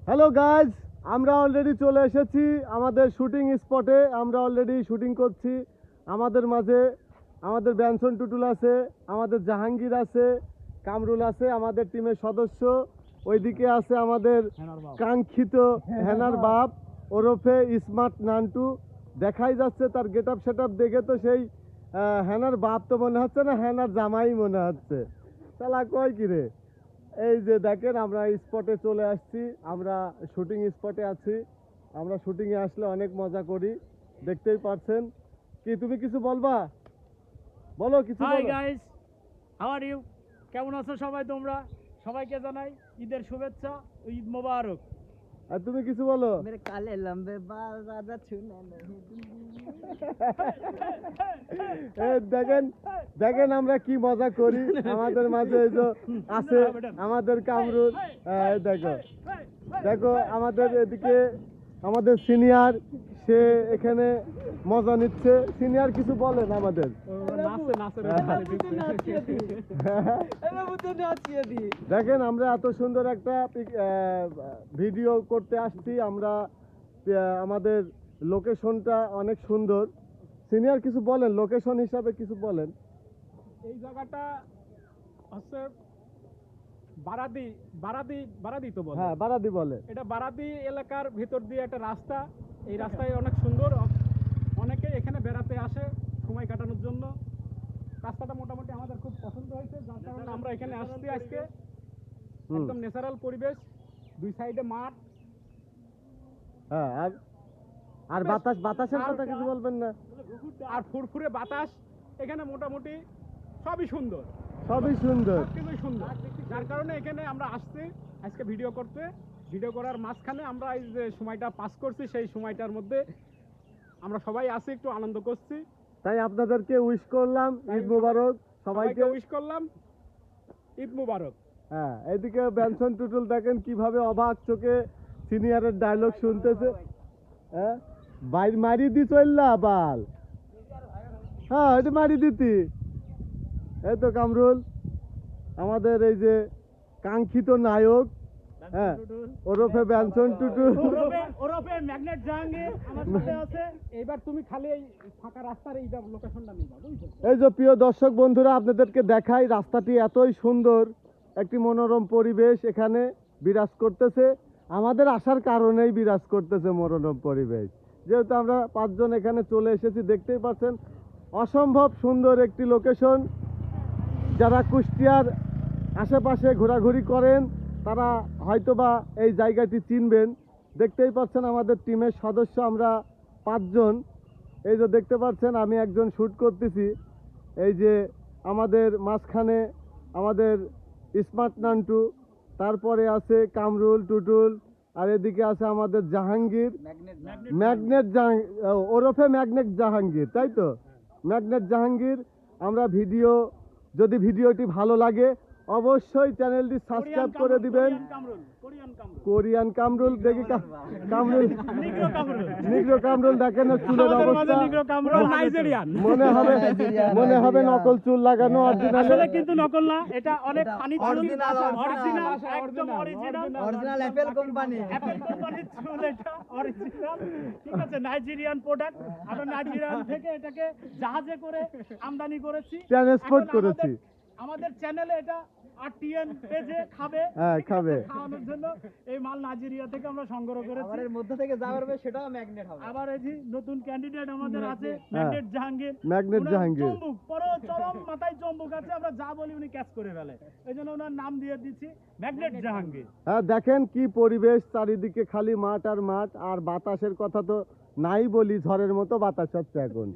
Hello guys, আমরা already চলে এসেছি আমাদের শুটিং স্পটে। আমরা অলরেডি শুটিং করছি। আমাদের মাঝে আমাদের ব্যানসন টুটুল আছে, আমাদের জাহাঙ্গীর আছে, কামরুল আছে, আমাদের টিমের সদস্য। ওইদিকে আছে আমাদের কাঙ্ক্ষিত হেনার বাপ ওরফে স্মার্ট নান্টু। দেখাই যাচ্ছে তার গেট আপ সেট আপ দেখে তো সেই হেনার বাপ তো মনে হচ্ছে না, হেনার জামাই মনে হচ্ছে। তাহলে কয় কিরে, এই যে দেখেন আমরা স্পটে চলে আসছি। আমরা শুটিং স্পটে আছি। আমরা শুটিংয়ে আসলে অনেক মজা করি, দেখতেই পারছেন। কি তুমি কিছু বলবা? বলো কিছু। হাই বলো। Guys, how are you? কেমন আছো সবাই তোমরা? সবাইকে জানাই ঈদের শুভেচ্ছা ও ঈদ মোবারক। আর তুমি কিছু বলো। मेरे काले लंबे बाल ज्यादा छूने नहीं দেখেন দেখেন আমরা কি মজা করি। আমাদের মাঝে এই যে আছে আমাদের কামরুল। দেখো দেখো আমাদের এদিকে আমাদের সিনিয়র, সে এখানে মজা নিচ্ছে। সিনিয়র কিছু বলেন আমাদের। দেখেন আমরা এত সুন্দর একটা ভিডিও করতে আসছি। আমরা আমাদের লোকেশনটা অনেক সুন্দর। সিনিয়র কিছু বলেন, লোকেশন হিসাবে কিছু বলেন। এই জায়গাটা হচ্ছে বারাদি বারাদি বারাদি তো বলে। হ্যাঁ, বারাদি বলে। এটা বারাদি এলাকার ভিতর দিয়ে একটা রাস্তা। এই রাস্তায় অনেক সুন্দর, অনেকে এখানে বেড়াতে আসে সময় কাটানোর জন্য। রাস্তাটা মোটামুটি আমাদের খুব পছন্দ হয়েছে, যার কারণে আমরা এখানে আসছি আজকে। একদম ন্যাচারাল পরিবেশ, দুই সাইডে মাঠ। হ্যাঁ, আর আর বাতাসের কথা কিছু বলবেন না? আর ফুরফুরে বাতাস এখানে মোটামুটি সবই সুন্দর, সবই সুন্দর। সবকিছুই সুন্দর, যার কারণে এখানে আমরা আসছি আজকে ভিডিও করতে। ভিডিও করার মাঝখানে আমরা এই যে সময়টা পাস করছি, সেই সময়টার মধ্যে আমরা সবাই আছি, একটু আনন্দ করছি। তাই আপনাদেরকে উইশ করলাম ঈদ মোবারক সবাইকে। উইশ করলাম ঈদ মুবারক। হ্যাঁ, এইদিকে ব্যানসন টুটুল দেখেন কিভাবে অবাক চোখে সিনিয়রের ডায়লগ শুনতেছে। হ্যাঁ, বাইর মারি দি চললা বাল। হ্যাঁ, এটা মারি দিতি। এই তো কামরুল আমাদের এই যে কাঙ্ক্ষিত নায়ক, হ্যাঁ, ওরফে ব্যানসন টুটুল। ওরফে ম্যাগনেট জাহাঙ্গীর আমার সাথে আছে। এবার তুমি খালি এই ফাঁকা রাস্তার এই লোকেশনটা নিবা, বুঝছো? এই যে প্রিয় দর্শক বন্ধুরা, আপনাদেরকে দেখাই রাস্তাটি এতই সুন্দর, একটি মনোরম পরিবেশ এখানে বিরাজ করতেছে। আমাদের আসার কারণেই বিরাজ করতেছে মনোরম পরিবেশ। যেহেতু আমরা 5 জন এখানে চলে এসেছি, দেখতেই পাচ্ছেন অসম্ভব সুন্দর একটি লোকেশন। যারা কুষ্টিয়ার আশেপাশে ঘোরাঘুরি করেন তারা হয়তোবা এই জায়গাটি চিনবেন। দেখতেই পাচ্ছেন আমাদের টিমের সদস্য আমরা 5 জন। এই যে দেখতে পাচ্ছেন আমি একজন শ্যুট করতেছি। এই যে আমাদের মাঝখানে আমাদের স্মার্ট নান্টু, তারপরে আছে কামরুল টুটুল, আর এদিকে আছে আমাদের জাহাঙ্গীর, ম্যাগনেট ওরফে ম্যাগনেট জাহাঙ্গীর, তাই তো? ম্যাগনেট জাহাঙ্গীর। আমরা যদি ভিডিওটি ভালো লাগে অবশ্যই চ্যানেলটি সাবস্ক্রাইব করে দিবেন। কোরিয়ান কামরুল দেখি, কামরুল নিগ্রো কামরুল দেখেন চুলের অবস্থা, মনে হবে নকল চুল লাগানো। আসলে কিন্তু নকল না, এটা অনেক ফানি চুল, অরিজিনাল, একদম অরিজিনাল অ্যাপেল কোম্পানি চুল, এটা অরিজিনাল। ঠিক আছে, নাইজেরিয়ান প্রোডাক্ট। আমরা নাইজেরিয়ান থেকে এটাকে জাহাজে করে আমদানি করেছি, ট্রান্সপোর্ট করেছি। আমাদের চ্যানেলে এটা আরটিএন পেজে খাবে, হ্যাঁ, খাবে। খাওয়ানোর জন্য এই মাল নাইজেরিয়া থেকে আমরা সংগ্রহ করেছি। এর মধ্যে থেকে যা পারবে সেটাও ম্যাগনেট হবে। আবার এই যে নতুন ক্যান্ডিডেট আমাদের আছে ম্যাগনেট জাহাঙ্গীর। ম্যাগনেট জাহাঙ্গীর চম্বুক, পুরো চরম মাথায় চম্বুক আছে, আমরা যা বলি উনি ক্যাচ করে ফেলে। এইজন্য ওনার নাম দিয়ে দিচ্ছি ম্যাগনেট জাহাঙ্গীর। হ্যাঁ, দেখেন কি পরিবেশ, চারিদিকে খালি মাঠ আর মাঠ। আর বাতাসের কথা তো নাই বলি, ঝড়ের মতো বাতাস হচ্ছে এখন।